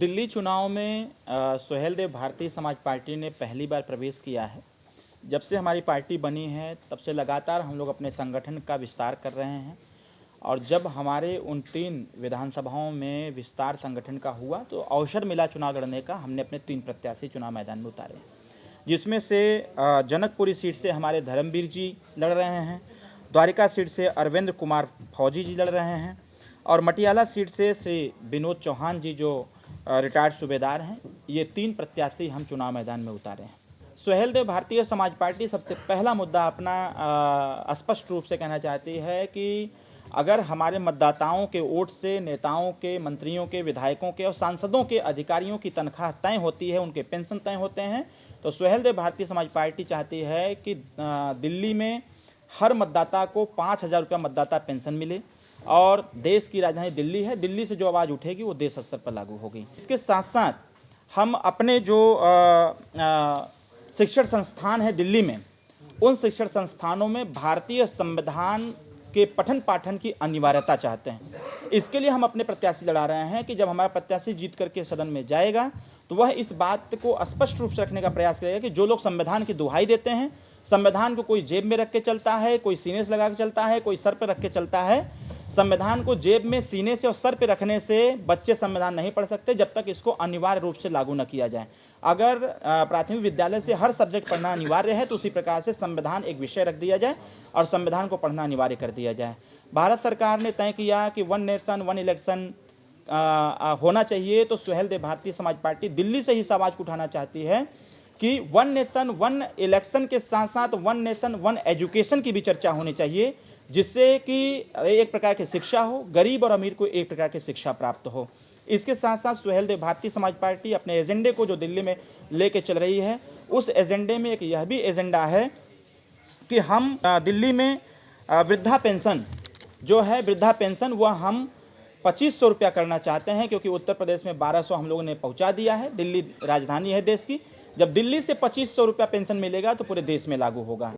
दिल्ली चुनाव में सुहेलदेव भारतीय समाज पार्टी ने पहली बार प्रवेश किया है। जब से हमारी पार्टी बनी है तब से लगातार हम लोग अपने संगठन का विस्तार कर रहे हैं और जब हमारे उन 3 विधानसभाओं में विस्तार संगठन का हुआ तो अवसर मिला चुनाव लड़ने का। हमने अपने 3 प्रत्याशी चुनाव मैदान में उतारे, जिसमें से जनकपुरी सीट से हमारे धर्मवीर जी लड़ रहे हैं, द्वारिका सीट से अरविंद कुमार फौजी जी लड़ रहे हैं और मटियाला सीट से श्री विनोद चौहान जी जो रिटायर्ड सूबेदार हैं। ये 3 प्रत्याशी हम चुनाव मैदान में उतारे हैं। सुहेलदेव भारतीय समाज पार्टी सबसे पहला मुद्दा अपना स्पष्ट रूप से कहना चाहती है कि अगर हमारे मतदाताओं के वोट से नेताओं के, मंत्रियों के, विधायकों के और सांसदों के, अधिकारियों की तनख्वाह तय होती है, उनके पेंशन तय होते हैं, तो सुहेलदेव भारतीय समाज पार्टी चाहती है कि दिल्ली में हर मतदाता को 5,000 रुपया मतदाता पेंशन मिले और देश की राजधानी दिल्ली है, दिल्ली से जो आवाज़ उठेगी वो देश स्तर पर लागू होगी। इसके साथ साथ हम अपने जो शिक्षण संस्थान है दिल्ली में, उन शिक्षण संस्थानों में भारतीय संविधान के पठन पाठन की अनिवार्यता चाहते हैं। इसके लिए हम अपने प्रत्याशी लड़ा रहे हैं कि जब हमारा प्रत्याशी जीत करके सदन में जाएगा तो वह इस बात को स्पष्ट रूप से रखने का प्रयास करेगा कि जो लोग संविधान की दुहाई देते हैं, संविधान को कोई जेब में रख के चलता है, कोई सीने से लगा के चलता है, कोई सर पर रख के चलता है। संविधान को जेब में, सीने से और सर पे रखने से बच्चे संविधान नहीं पढ़ सकते जब तक इसको अनिवार्य रूप से लागू न किया जाए। अगर प्राथमिक विद्यालय से हर सब्जेक्ट पढ़ना अनिवार्य है तो उसी प्रकार से संविधान एक विषय रख दिया जाए और संविधान को पढ़ना अनिवार्य कर दिया जाए। भारत सरकार ने तय किया कि 1 नेशन 1 इलेक्शन होना चाहिए, तो सुहेलदेव भारतीय समाज पार्टी दिल्ली से ही इस आवाज़ को उठाना चाहती है कि 1 नेशन 1 इलेक्शन के साथ साथ 1 नेशन 1 एजुकेशन की भी चर्चा होनी चाहिए, जिससे कि एक प्रकार की शिक्षा हो, गरीब और अमीर को एक प्रकार की शिक्षा प्राप्त हो। इसके साथ साथ सुहेलदेव भारतीय समाज पार्टी अपने एजेंडे को जो दिल्ली में लेके चल रही है, उस एजेंडे में एक यह भी एजेंडा है कि हम दिल्ली में वृद्धा पेंशन जो है, वृद्धा पेंशन वह हम 2500 रुपया करना चाहते हैं, क्योंकि उत्तर प्रदेश में 1200 हम लोगों ने पहुंचा दिया है। दिल्ली राजधानी है देश की, जब दिल्ली से 2500 रुपया पेंशन मिलेगा तो पूरे देश में लागू होगा।